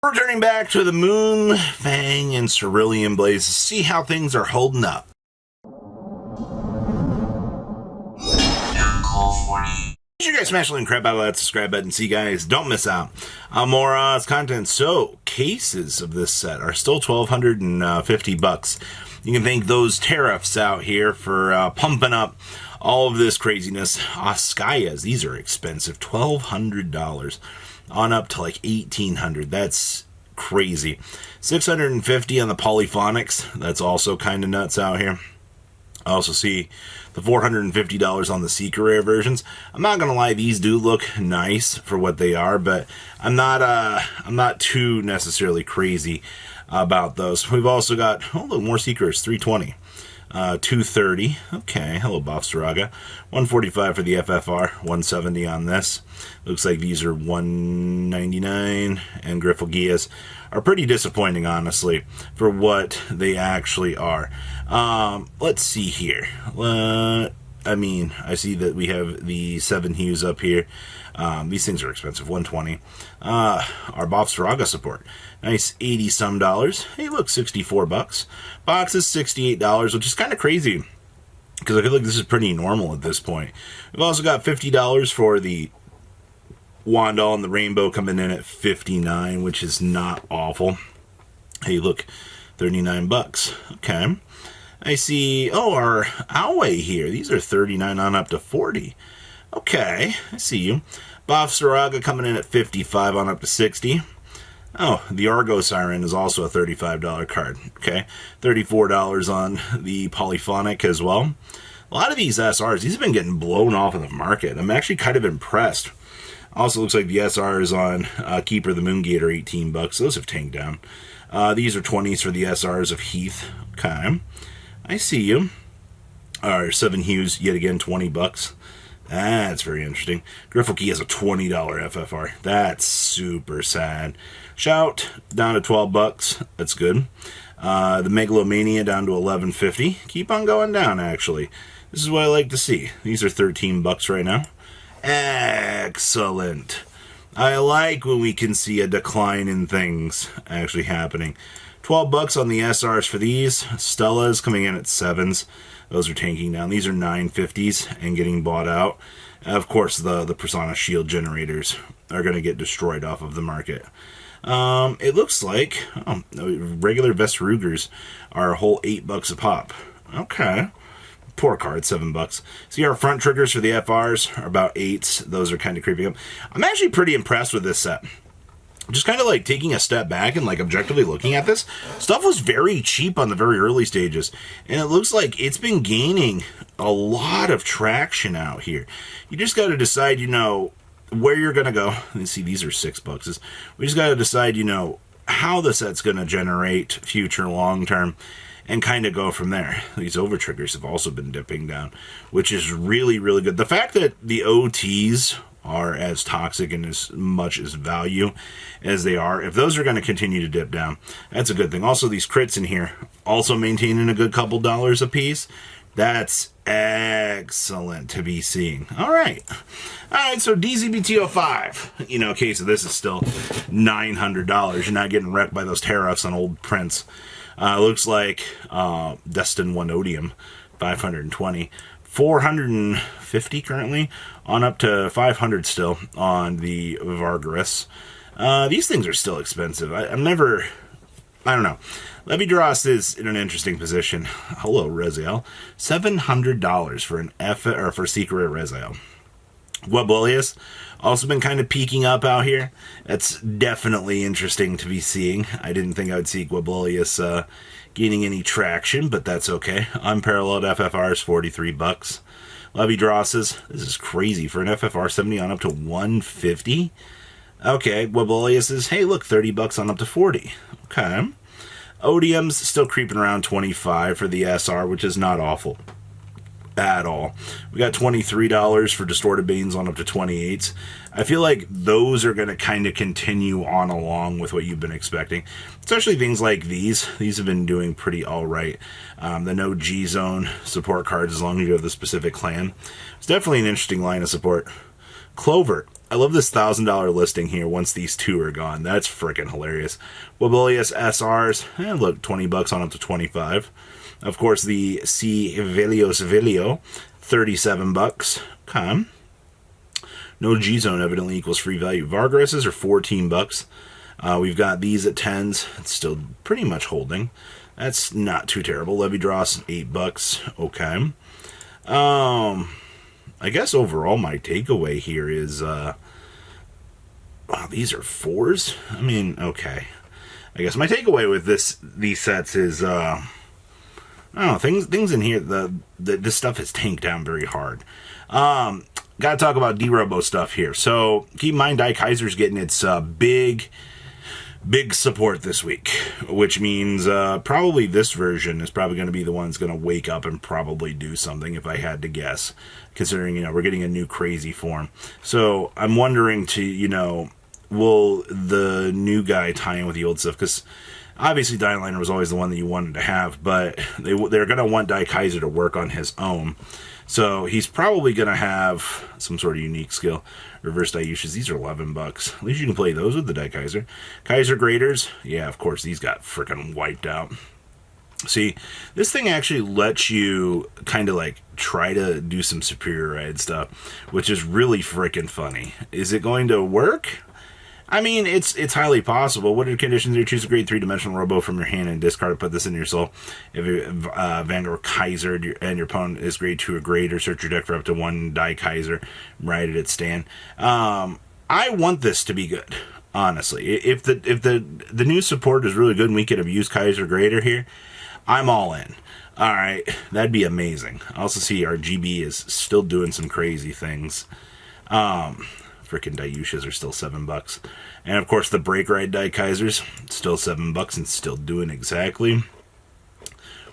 Returning back to the Moon, Fang, and Cerulean Blaze to see how things are holding up. Make sure you guys smash the link, crap out of that subscribe button. See, guys, don't miss out on more content. So, cases of this set are still $1,250. You can thank those tariffs out here for pumping up all of this craziness. Skayas, these are expensive, $1,200 on up to like $1,800. That's crazy. $650 on the polyphonics. That's also kind of nuts out here. I also see the $450 on the Secret Rare versions. I'm not gonna lie, these do look nice for what they are, but I'm not too necessarily crazy about those. We've also got more Secrets, $320. 230. Okay, hello Bofsaraga. 145 for the FFR, 170 on this. Looks like these are 199, and Grifflegias are pretty disappointing, honestly, for what they actually are. Let's see here. I see that we have the 7 hues up here. These things are expensive, 120. Our Bofsaraga support, nice 80 some dollars. Hey, look, 64 bucks. Box is $68, which is kind of crazy because I feel like this is pretty normal at this point. We've also got $50 for the Wandall and the Rainbow coming in at $59, which is not awful. Hey, look, 39 bucks. Okay. I see, our Oway here. These are 39 on up to 40. Okay, I see you. Bofsaraga coming in at 55 on up to 60. Oh, the Argo Siren is also a $35 card. Okay, $34 on the Polyphonic as well. A lot of these SRs, these have been getting blown off of the market. I'm actually kind of impressed. Also looks like the SRs on Keeper the Moongate are 18 bucks. Those have tanked down. These are 20s for the SRs of Heath. Okay, I see you. Our 7 hues, yet again, 20 bucks. That's very interesting. Griffle has a $20 FFR. That's super sad. Shout down to 12 bucks. That's good. The Megalomania down to $11.50. Keep on going down, actually. This is what I like to see. These are 13 bucks right now. Excellent. I like when we can see a decline in things actually happening. 12 bucks on the SRs for these. Stella's coming in at 7s. Those are tanking down. These are 950s and getting bought out. Of course, the Persona Shield generators are going to get destroyed off of the market. It looks like regular Vesrugers are a whole 8 bucks a pop. Okay. Poor card, 7 bucks. See, our front triggers for the FRs are about 8s. Those are kind of creeping up. I'm actually pretty impressed with this set. Just kind of like taking a step back and like objectively looking at this, stuff was very cheap on the very early stages, and it looks like it's been gaining a lot of traction out here. You just got to decide, where you're going to go. Let's see, these are 6 bucks. We just got to decide, how the set's going to generate future long term and kind of go from there. These over triggers have also been dipping down, which is really, really good. The fact that the OTs are as toxic and as much as value as they are, if those are going to continue to dip down, that's a good thing. Also, these crits in here also maintaining a good couple dollars a piece. That's excellent to be seeing. All right, so DZBT05, case of this is still $900. You're not getting wrecked by those tariffs on old prints. Looks like Destin 1 Odium, 520. 450 currently, on up to 500 still on the Vargaris. These things are still expensive. I don't know. Levidros is in an interesting position. Hello, Reziel. $700 for an for Secret Rare Reziel. Webwillius also been kind of peaking up out here. That's definitely interesting to be seeing. I didn't think I would see Webwillius gaining any traction, but that's okay. Unparalleled FFR is 43 bucks. Levidrosses, this is crazy for an FFR 70 on up to 150. Okay, Webwillius is, hey, look, 30 bucks on up to 40. Okay. Odium's still creeping around 25 for the SR, which is not awful at all. We got $23 for Distorted Banes on up to 28s. I feel like those are going to kind of continue on along with what you've been expecting, especially things like these. These have been doing pretty all right. The no G-Zone support cards, as long as you have the specific clan. It's definitely an interesting line of support. Clover, I love this $1,000 listing here once these two are gone. That's freaking hilarious. Wobelius SRs, look, $20 on up to 25. Of course, the C. Velios Vilio, $37. Okay. No G-Zone evidently equals free value. Vargas's are $14. We've got these at 10s. It's still pretty much holding. That's not too terrible. Levy Dross, $8. Okay. I guess overall my takeaway here is, wow, these are 4s? I mean, okay. I guess my takeaway with these sets is, I don't know, things in here, this stuff has tanked down very hard. Gotta talk about D-Robo stuff here. So, keep in mind, Die Kaiser's getting its big support this week, which means probably this version is probably going to be the one that's going to wake up and probably do something, if I had to guess, considering, we're getting a new crazy form. So, I'm wondering will the new guy tie in with the old stuff? Because obviously Dieliner was always the one that you wanted to have, but they're going to want Die Kaiser to work on his own. So he's probably going to have some sort of unique skill. Reverse Daiushis, these are $11. At least you can play those with the Die Kaiser. Kaiser Graders, yeah, of course, these got freaking wiped out. See, this thing actually lets you kind of like try to do some superior ride stuff, which is really freaking funny. Is it going to work? I mean, it's highly possible. What are the conditions? You choose a grade 3-dimensional robo from your hand and discard it, put this in your soul. If you're Vanguard Kaiser and your opponent is grade 2 or greater, search your deck for up to 1 Die Kaiser, ride it at stand. I want this to be good, honestly. If the new support is really good and we could have used Kaiser Greater here, I'm all in. All right, that'd be amazing. I also see our GB is still doing some crazy things. Freaking Daiushas are still $7. And of course the Break Ride Die Kaisers, still $7 and still doing exactly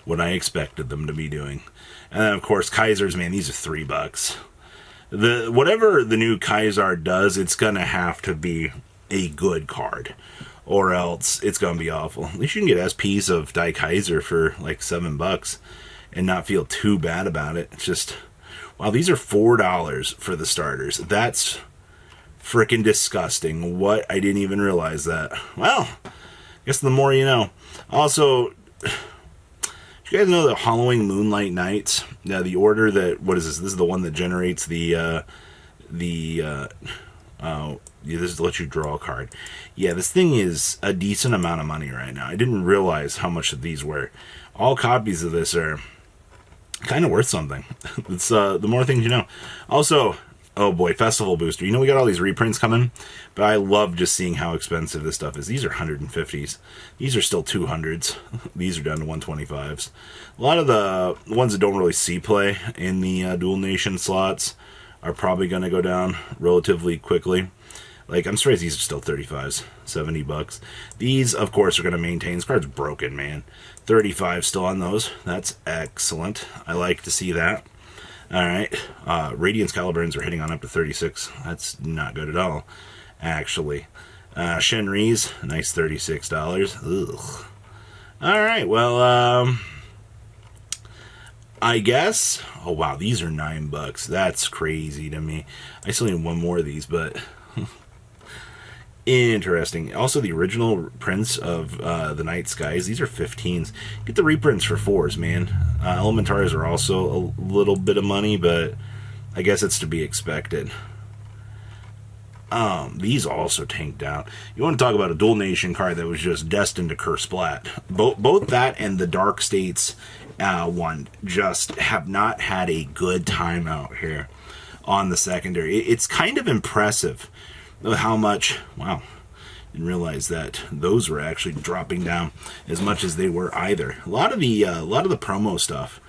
what I expected them to be doing. And then of course Kaisers, man, these are $3. Whatever the new Kaiser does, it's gonna have to be a good card, or else it's gonna be awful. At least you can get SPs of Die Kaiser for like $7 and not feel too bad about it. It's just, wow, these are $4 for the starters. That's freaking disgusting. What? I didn't even realize that. Well, I guess the more you know. Also, do you guys know the Halloween Moonlight Nights? Now, the order that, what is this? This is the one that generates this lets you draw a card. Yeah, this thing is a decent amount of money right now. I didn't realize how much these were. All copies of this are kind of worth something. It's the more things you know. Also, oh boy, Festival Booster. We got all these reprints coming, but I love just seeing how expensive this stuff is. These are 150s. These are still 200s. These are down to 125s. A lot of the ones that don't really see play in the Dual Nation slots are probably going to go down relatively quickly. Like, I'm surprised these are still 35s, $70. These, of course, are going to maintain. This card's broken, man. 35 still on those. That's excellent. I like to see that. All right, Radiance Caliburns are hitting on up to 36. That's not good at all, actually. Shenri's, nice $36. Ugh. All right, well, I guess. Oh wow, these are $9. That's crazy to me. I still need one more of these, but interesting. Also, the original prints of the Night Skies, these are 15s. Get the reprints for 4s, man. Elementars are also a little bit of money, but I guess it's to be expected. These also tanked out. You want to talk about a Dual Nation card that was just destined to curse splat. Both that and the Dark States one just have not had a good time out here on the secondary. It's kind of impressive how much, wow, didn't realize that those were actually dropping down as much as they were either. A lot of the promo stuff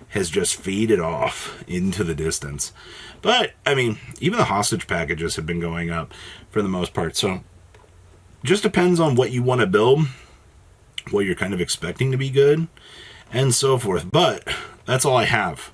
has just faded off into the distance. But, I mean, even the hostage packages have been going up for the most part. So, just depends on what you want to build, what you're kind of expecting to be good, and so forth. But, that's all I have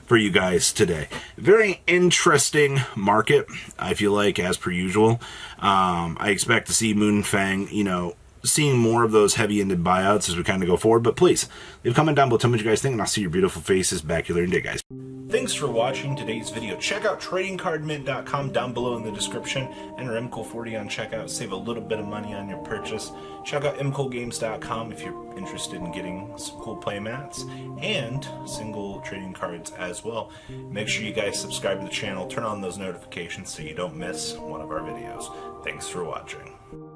for you guys today. Very interesting market, I feel like, as per usual. I expect to see Moonfang, seeing more of those heavy-ended buyouts as we kind of go forward. But please, leave a comment down below, tell me what you guys think, and I'll see your beautiful faces back here later in the day, guys. Thanks for watching today's video. Check out tradingcardmint.com down below in the description. Enter MCOL40 on checkout. Save a little bit of money on your purchase. Check out mcolgames.com if you're interested in getting some cool play mats and single trading cards as well. Make sure you guys subscribe to the channel. Turn on those notifications so you don't miss one of our videos. Thanks for watching.